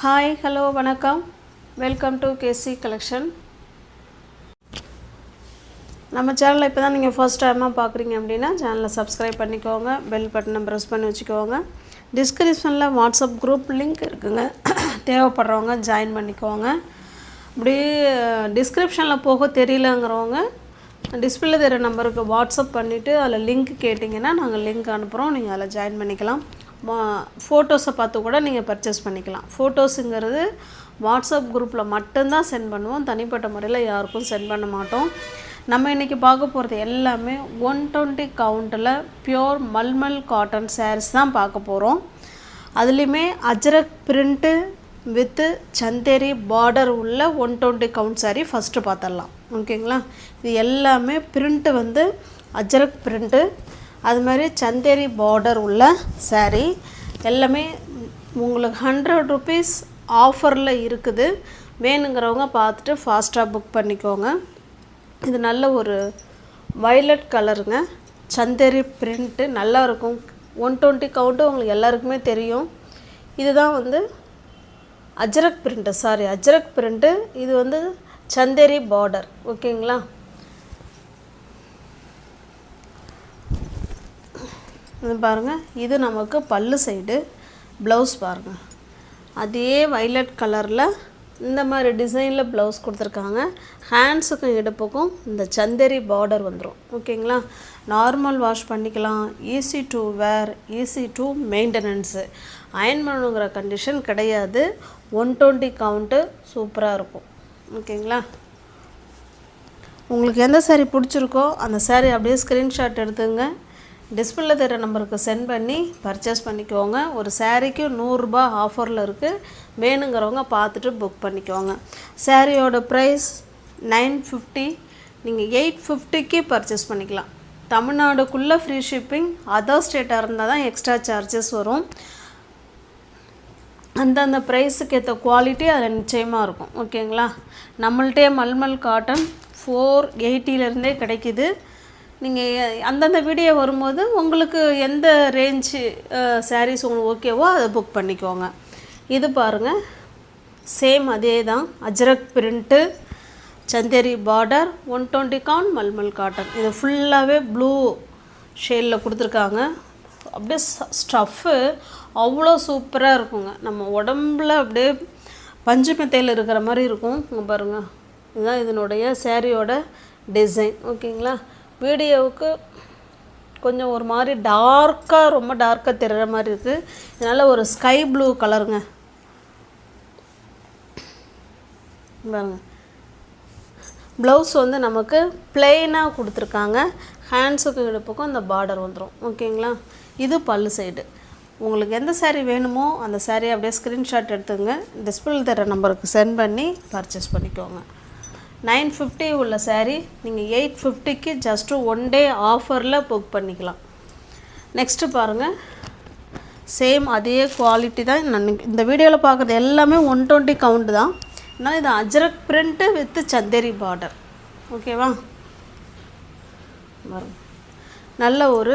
Hi hello வணக்கம், welcome to KC collection. நம்ம சேனலை இப்போ தான் நீங்கள் ஃபர்ஸ்ட் டைமாக பார்க்குறீங்க அப்படின்னா சேனலை சப்ஸ்கிரைப் பண்ணிக்கோங்க, பெல் பட்டனை ப்ரெஸ் பண்ணி வச்சுக்கோங்க. டிஸ்கிரிப்ஷனில் வாட்ஸ்அப் குரூப் லிங்க் இருக்குங்க, தேவைப்படுறவங்க ஜாயின் பண்ணிக்கோங்க. இப்படி டிஸ்கிரிப்ஷனில் போக தெரியலங்கிறவங்க டிஸ்பிளே தெரிய நம்பருக்கு வாட்ஸ்அப் பண்ணிவிட்டு அதில் லிங்க் கேட்டிங்கன்னா நாங்கள் லிங்க் அனுப்புகிறோம், நீங்கள் அதில் ஜாயின் பண்ணிக்கலாம். ஃபோட்டோஸை பார்த்து கூட நீங்கள் பர்ச்சேஸ் பண்ணிக்கலாம். ஃபோட்டோஸுங்கிறது வாட்ஸ்அப் குரூப்பில் மட்டும்தான் சென்ட் பண்ணுவோம், தனிப்பட்ட முறையில் யாருக்கும் சென்ட் பண்ண மாட்டோம். நம்ம இன்றைக்கி பார்க்க போகிறது எல்லாமே 120 கவுண்ட்டில் பியோர் மல்மல் காட்டன் சாரீஸ் தான் பார்க்க போகிறோம். அதுலேயுமே Ajrakh print with Chanderi border உள்ள 120 கவுண்ட் சாரீ ஃபஸ்ட்டு பார்த்துடலாம். ஓகேங்களா, இது எல்லாமே பிரிண்ட்டு வந்து அஜ்ரக் பிரிண்ட்டு, அது மாதிரி சந்தேரி பார்டர் உள்ள சாரீ எல்லாமே உங்களுக்கு 100 rupees ஆஃபரில் இருக்குது. வேணுங்கிறவங்க பார்த்துட்டு ஃபாஸ்ட்டாக புக் பண்ணிக்கோங்க. இது நல்ல ஒரு வயலட் கலருங்க, சந்தேரி பிரிண்ட்டு நல்லாயிருக்கும். 120 கவுண்ட்டு உங்களுக்கு எல்லாருக்குமே தெரியும். இதுதான் வந்து அஜ்ரக் பிரிண்ட்டு, அஜ்ரக் பிரிண்ட்டு. இது வந்து சந்தேரி பார்டர். ஓகேங்களா, இது பாருங்கள், இது நமக்கு பல்லு சைடு. ப்ளவுஸ் பாருங்கள், அதே வைலட் கலரில் இந்த மாதிரி டிசைனில் ப்ளவுஸ் கொடுத்துருக்காங்க. ஹேண்ட்ஸுக்கும் இடுப்புக்கும் இந்த சந்தேரி பார்டர் வந்துடும். ஓகேங்களா, நார்மல் வாஷ் பண்ணிக்கலாம், easy to wear, easy to maintenance. Iron பண்ணுங்கிற கண்டிஷன் கிடையாது. 120 கவுண்ட்டு சூப்பராக இருக்கும். ஓகேங்களா, உங்களுக்கு எந்த சாரீ பிடிச்சிருக்கோ அந்த சாரீ அப்படியே ஸ்க்ரீன்ஷாட் எடுத்துங்க, டிஸ்பிளே தர நம்பருக்கு சென்ட் பண்ணி பர்ச்சேஸ் பண்ணிக்கோங்க. ஒரு சாரீக்கு 100 ரூபா ஆஃபரில் இருக்குது. வேணுங்கிறவங்க பார்த்துட்டு புக் பண்ணிக்கோங்க. சாரியோட ப்ரைஸ் 950, நீங்கள் 850க்கு பர்ச்சேஸ் பண்ணிக்கலாம். தமிழ்நாடுக்குள்ளே ஃப்ரீ ஷிப்பிங், அதர் ஸ்டேட்டாக இருந்தால் தான் எக்ஸ்ட்ரா சார்ஜஸ் வரும். அந்தந்த ப்ரைஸுக்கு ஏற்ற குவாலிட்டி அதில் நிச்சயமாக இருக்கும். ஓகேங்களா, நம்மள்ட்டே மல்மல் காட்டன் 480 கிடைக்கிது. நீங்கள் அந்தந்த வீடியோ வரும்போது உங்களுக்கு எந்த ரேஞ்சு சாரீஸ் உங்களுக்கு ஓகேவோ அதை புக் பண்ணிக்கோங்க. இது பாருங்கள், சேம் அதே தான், Ajrakh print, Chanderi border, 120 count mulmul cotton. இது ஃபுல்லாகவே ப்ளூ ஷேடில் கொடுத்துருக்காங்க. அப்படியே ஸ்டஃப்பு அவ்வளோ சூப்பராக இருக்குங்க. நம்ம உடம்புல அப்படியே பஞ்சு மெத்தையில் இருக்கிற மாதிரி இருக்கும். இங்கே பாருங்கள், இதுதான் இதனுடைய சாரியோட டிசைன். ஓகேங்களா, வீடியோவுக்கு கொஞ்சம் ஒரு மாதிரி டார்க்காக, ரொம்ப டார்க்காக தெரிகிற மாதிரி இருக்குது. இதனால் ஒரு ஸ்கை ப்ளூ கலருங்க. பாருங்க, ப்ளவுஸ் வந்து நமக்கு பிளெயினாக கொடுத்துருக்காங்க. ஹேண்ட்ஸுக்கு இடுப்புக்கும் இந்த பார்டர் வந்துடும். ஓகேங்களா, இது பல்லு சைடு. உங்களுக்கு எந்த சாரீ வேணுமோ அந்த சாரீ அப்படியே ஸ்க்ரீன்ஷாட் எடுத்துங்க, டிஸ்பிளே தர நம்பருக்கு சென்ட் பண்ணி பர்ச்சேஸ் பண்ணிக்கோங்க. 950 உள்ள சாரீ நீங்கள் 850க்கு ஜஸ்ட்டு 1 டே ஆஃபரில் புக் பண்ணிக்கலாம். நெக்ஸ்ட்டு பாருங்கள், சேம் அதே குவாலிட்டி தான். நான் இந்த வீடியோவில் பார்க்குறது எல்லாமே 120 கவுண்ட் தான். அதனால் இது Ajrakh print with Chanderi border. ஓகேவா, பாருங்க, நல்ல ஒரு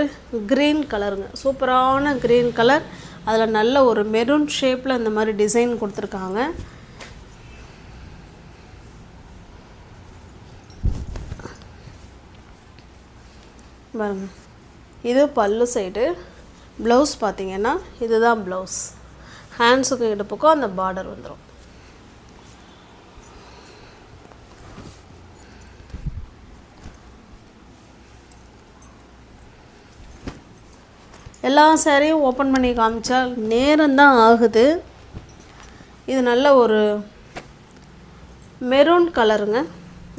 க்ரீன் கலருங்க, சூப்பரான க்ரீன் கலர். அதில் நல்ல ஒரு மெரூன் ஷேப்பில் இந்த மாதிரி டிசைன் கொடுத்துருக்காங்க. பாருங்க, இது பல்லு சைடு. ப்ளவுஸ் பார்த்திங்கன்னா இதுதான் ப்ளவுஸ். ஹேண்ட்ஸுக்கும் இடுப்புக்கும் அந்த பார்டர் வந்துடும். எல்லா சாரியும் ஓப்பன் பண்ணி காமிச்சா நேரம்தான் ஆகுது. இது நல்ல ஒரு மெரூன் கலருங்க,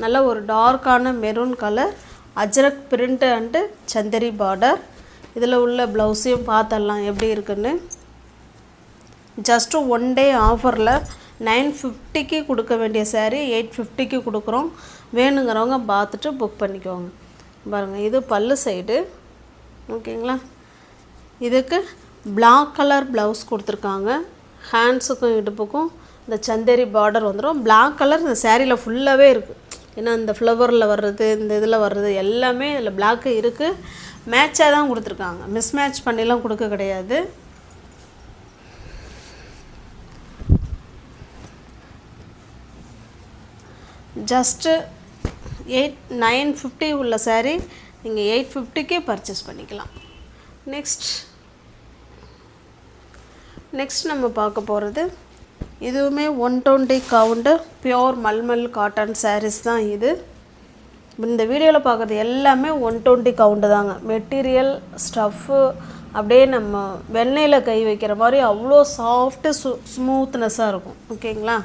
நல்ல ஒரு டார்க்கான maroon colour, Ajrak print and Chanderi border. இதில் உள்ள ப்ளவுஸையும் பார்த்தரலாம் எப்படி இருக்குன்னு. ஜஸ்ட்டு 1 டே ஆஃபரில் 950க்கு கொடுக்க வேண்டிய சாரீ 850க்கு கொடுக்குறோம். வேணுங்கிறவங்க பார்த்துட்டு புக் பண்ணிக்கோங்க. பாருங்கள், இது பல்லு சைடு. ஓகேங்களா, இதுக்கு பிளாக் கலர் ப்ளவுஸ் கொடுத்துருக்காங்க. ஹேண்ட்ஸுக்கும் இடுப்புக்கும் இந்த சந்தேரி பார்டர் வந்துடும். பிளாக் கலர் இந்த சாரியில் ஃபுல்லாகவே இருக்குது. ஏன்னா இந்த ஃப்ளவரில் வர்றது, இந்த இதில் வர்றது எல்லாமே இதில் பிளாக்கு இருக்குது. மேட்சாக தான் கொடுத்துருக்காங்க, மிஸ் மேட்ச் பண்ணிலாம் கொடுக்க கிடையாது. ஜஸ்ட்டு 950 உள்ள saree நீங்கள் 850க்கே பர்ச்சேஸ் பண்ணிக்கலாம். நெக்ஸ்ட் நம்ம பார்க்க போகிறது இதுவுமே 120 count pure mulmul cotton sarees தான் இது. இந்த வீடியோவில் பார்க்குறது எல்லாமே 120 கவுண்ட் தாங்க. மெட்டீரியல் ஸ்டஃப்பு அப்படியே நம்ம வெண்ணெயில் கை வைக்கிற மாதிரி அவ்வளோ சாஃப்ட்டு ஸ்மூத்னஸாக இருக்கும். ஓகேங்களா?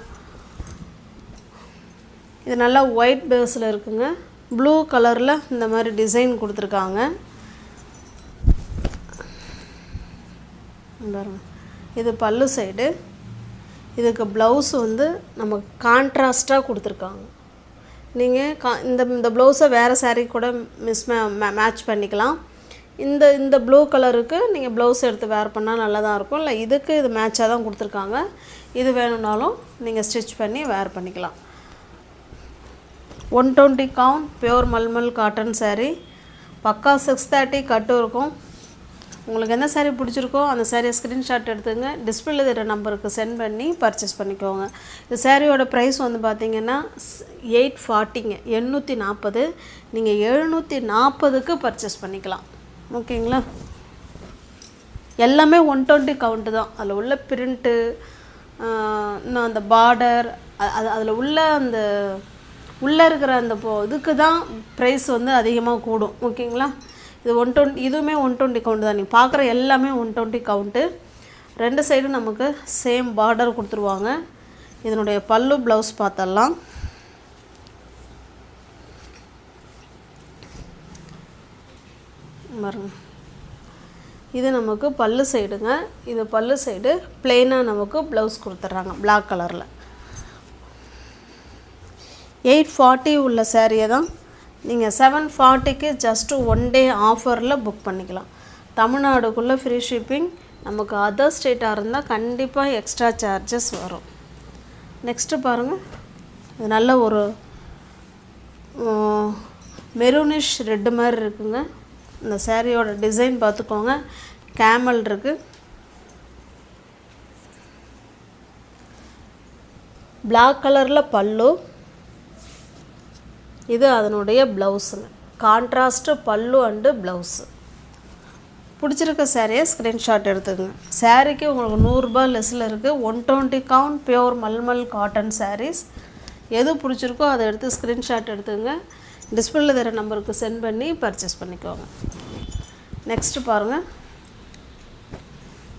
இது நல்லா ஒயிட் பேஸில் இருக்குங்க. ப்ளூ கலரில் இந்த மாதிரி டிசைன் கொடுத்துருக்காங்க. இது பல்லு சைடு. இதுக்கு ப்ளவுஸ் வந்து நமக்கு கான்ட்ராஸ்ட்டாக கொடுத்துருக்காங்க. நீங்கள் இந்த ப்ளவுஸை வேறு saree கூட மேட்ச் பண்ணிக்கலாம். இந்த ப்ளூ கலருக்கு நீங்கள் ப்ளவுஸ் எடுத்து வேர் பண்ணால் நல்லா தான் இருக்கும். இல்லை இதுக்கு இது மேட்சாக தான் கொடுத்துருக்காங்க. இது வேணும்னாலும் நீங்கள் ஸ்டிச் பண்ணி வேர் பண்ணிக்கலாம். 120 count pure mulmul cotton saree. பக்கா 630 கட்டும் இருக்கும். உங்களுக்கு எந்த saree பிடிச்சிருக்கோ அந்த சாரியை ஸ்க்ரீன்ஷாட் எடுத்துங்க. டிஸ்பிளேல இருக்கிற நம்பருக்கு சென்ட் பண்ணி பர்ச்சேஸ் பண்ணிக்கோங்க. இந்த சாரியோட ப்ரைஸ் வந்து பார்த்திங்கன்னா 840ங்க, 840. நீங்கள் 740க்கு பர்ச்சேஸ் பண்ணிக்கலாம். ஓகேங்களா? எல்லாமே 120 கவுண்ட்டு தான். அதில் உள்ள பிரிண்ட்டு, இன்னும் அந்த பார்டர், அதில் உள்ள அந்த உள்ளே இருக்கிற அந்த இதுக்கு தான் ப்ரைஸ் வந்து அதிகமாக கூடும். ஓகேங்களா? இது 120, இதுவுமே 120 கவுண்ட் தான். நீங்கள் பார்க்குற எல்லாமே 120 கவுண்ட்டு. ரெண்டு சைடும் நமக்கு சேம் பார்டர் கொடுத்துருவாங்க. இதனுடைய பல்லு ப்ளவுஸ் பார்த்தரலாம். பாருங்க, இது நமக்கு பல்லு சைடுங்க. இது பல்லு சைடு பிளெயினாக நமக்கு ப்ளவுஸ் கொடுத்துட்றாங்க பிளாக் கலரில். 840 உள்ள சாரியை தான் நீங்கள் 740க்கு ஜஸ்ட்டு 1 டே ஆஃபரில் புக் பண்ணிக்கலாம். தமிழ்நாடுக்குள்ளே ஃப்ரீ ஷிப்பிங். நமக்கு அதர் ஸ்டேட்டாக இருந்தால் கண்டிப்பாக எக்ஸ்ட்ரா சார்ஜஸ் வரும். நெக்ஸ்ட்டு பாருங்கள், இது நல்ல ஒரு மெரூனிஷ் ரெட்டு மாதிரி இருக்குங்க. இந்த சாரியோட டிசைன் பார்த்துக்கோங்க. கேமல் இருக்குது. பிளாக் கலரில் பல்லு. இது அதனுடைய ப்ளவுஸுங்க. கான்ட்ராஸ்ட்டு பல்லு அண்டு ப்ளவுஸு. பிடிச்சிருக்க சாரியை ஸ்க்ரீன்ஷாட் எடுத்துக்கோங்க. சாரீக்கு உங்களுக்கு 100 ரூபாய் லெஸ்ஸில் இருக்குது. 120 count pure mulmul cotton sarees. எது பிடிச்சிருக்கோ அதை எடுத்து ஸ்க்ரீன்ஷாட் எடுத்துக்கோங்க. டிஸ்பிளேல தர நம்பருக்கு சென்ட் பண்ணி பர்ச்சேஸ் பண்ணிக்கோங்க. நெக்ஸ்ட்டு பாருங்கள்,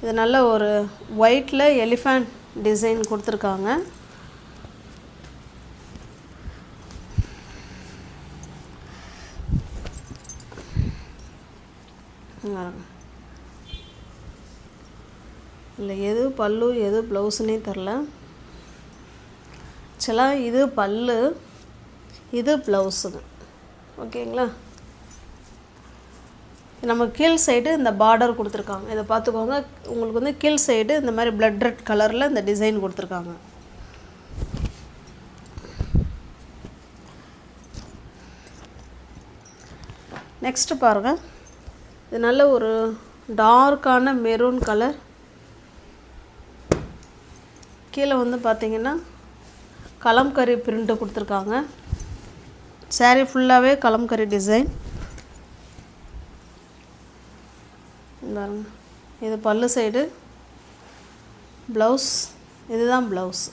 இது நல்ல ஒரு ஒயிட்டில் எலிஃபண்ட் டிசைன் கொடுத்துருக்காங்க. இல்லை எது பல்லு எது ப்ளவுஸுன்னே தெரில. ஆக்சுவலாக இது பல்லு, இது ப்ளவுஸுங்க. ஓகேங்களா? நம்ம கீழ் சைடு இந்த பார்டர் கொடுத்துருக்காங்க. இதை பார்த்துக்கோங்க. உங்களுக்கு வந்து கீழ் சைடு இந்த மாதிரி பிளட் ரெட் கலரில் இந்த டிசைன் கொடுத்துருக்காங்க. நெக்ஸ்ட்டு பாருங்கள், இது நல்ல ஒரு டார்க்கான மெரூன் கலர். கீழே வந்து பார்த்திங்கன்னா கலம்கரி பிரிண்ட்டு கொடுத்துருக்காங்க. சாரீ ஃபுல்லாகவே கலம்கரி டிசைன். பாருங்க, இது பல்லு சைடு. ப்ளவுஸ் இதுதான் ப்ளவுஸ்.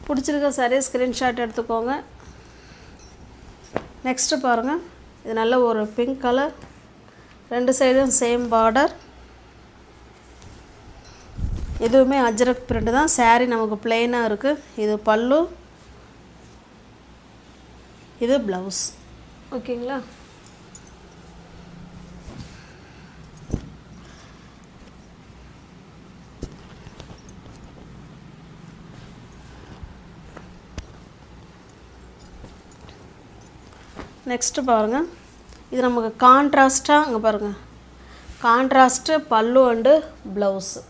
பிடிச்சிருக்க சாரீ ஸ்க்ரீன்ஷாட் எடுத்துக்கோங்க. நெக்ஸ்ட்டு பாருங்கள், இது நல்ல ஒரு பிங்க் கலர். ரெண்டு சைடும் சேம் பார்டர். இதுவுமே அஜ்ரக் பிரிண்ட் தான். சாரீ நமக்கு பிளெயினாக இருக்குது. இது பல்லு, இது ப்ளவுஸ். ஓகேங்களா? நெக்ஸ்ட்டு பாருங்கள், இது நமக்கு கான்ட்ராஸ்ட்டாக அங்கே பாருங்கள், கான்ட்ராஸ்ட்டு பல்லு அண்டு ப்ளவுஸு.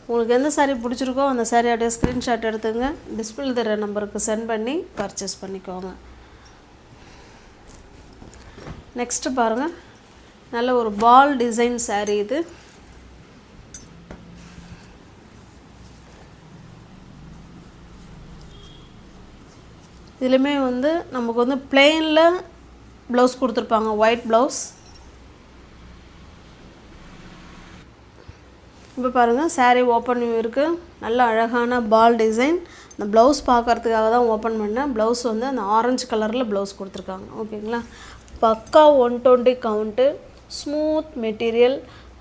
உங்களுக்கு எந்த சாரீ பிடிச்சிருக்கோ அந்த சாரீ அப்படியே ஸ்க்ரீன்ஷாட் எடுத்துங்க. டிஸ்பிளே தர நம்பருக்கு சென்ட் பண்ணி பர்ச்சேஸ் பண்ணிக்கோங்க. நெக்ஸ்ட்டு பாருங்கள், நல்ல ஒரு பால் டிசைன் saree இது. இதுலயுமே வந்து நமக்கு வந்து plainல ப்ளவுஸ் கொடுத்துருப்பாங்க, ஒயிட் ப்ளவுஸ். இப்போ பாருங்கள் saree ஓப்பன் இருக்குது, நல்ல அழகான பால் டிசைன். இந்த ப்ளவுஸ் பார்க்குறதுக்காக தான் ஓப்பன் பண்ணேன். ப்ளவுஸ் வந்து அந்த ஆரஞ்சு கலரில் ப்ளவுஸ் கொடுத்துருக்காங்க. ஓகேங்களா, பக்கா 120 count, smooth material,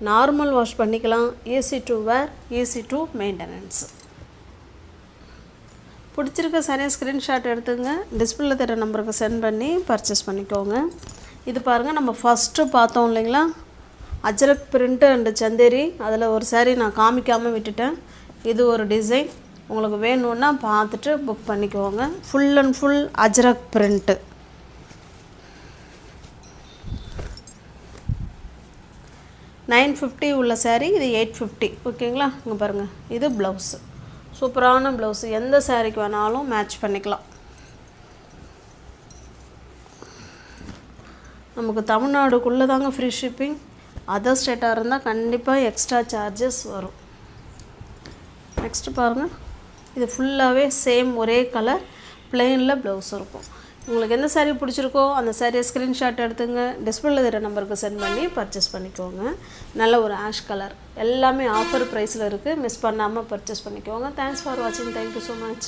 normal wash பண்ணிக்கலாம், easy to wear, easy to maintenance. பிடிச்சிருக்க சரியாக ஸ்க்ரீன்ஷாட் எடுத்துங்க, டிஸ்பிளேல தர நம்பருக்கு சென்ட் பண்ணி பர்ச்சேஸ் பண்ணிக்கோங்க. இது பாருங்கள், நம்ம ஃபஸ்ட்டு பார்த்தோம் இல்லைங்களா, அஜரக் பிரிண்ட்டு அண்டு சந்தேரி, அதில் ஒரு saree நான் காமிக்காமல் விட்டுட்டேன். இது ஒரு டிசைன், உங்களுக்கு வேணும்னா பார்த்துட்டு புக் பண்ணிக்கோங்க. Full and full Ajrak print. $950 உள்ள saree, இது $850. ஓகேங்களா, இங்கே பாருங்கள், இது ப்ளவுஸு, சூப்பரான ப்ளவுஸு, எந்த சாரீக்கு வேணாலும் மேட்ச் பண்ணிக்கலாம். நமக்கு தமிழ்நாடுக்குள்ளே தாங்க ஃப்ரீ ஷிப்பிங். அதர் ஸ்டேட்டாக இருந்தால் கண்டிப்பாக எக்ஸ்ட்ரா சார்ஜஸ் வரும். நெக்ஸ்ட்டு பாருங்கள், இது ஃபுல்லாகவே சேம் ஒரே கலர், பிளெயினில் ப்ளவுஸ் இருக்கும். உங்களுக்கு எந்த saree பிடிச்சிருக்கோ அந்த சாரியை ஸ்க்ரீன்ஷாட் எடுத்துங்க, டிஸ்பிளேல தர நம்பருக்கு சென்ட் பண்ணி பர்ச்சேஸ் பண்ணிக்கோங்க. நல்ல ஒரு ஆஷ் கலர், எல்லாமே ஆஃபர் ப்ரைஸில் இருக்குது, மிஸ் பண்ணாமல் பர்ச்சேஸ் பண்ணிக்கோங்க. தேங்க்ஸ் ஃபார் வாட்சிங், தேங்க்யூ ஸோ மச்.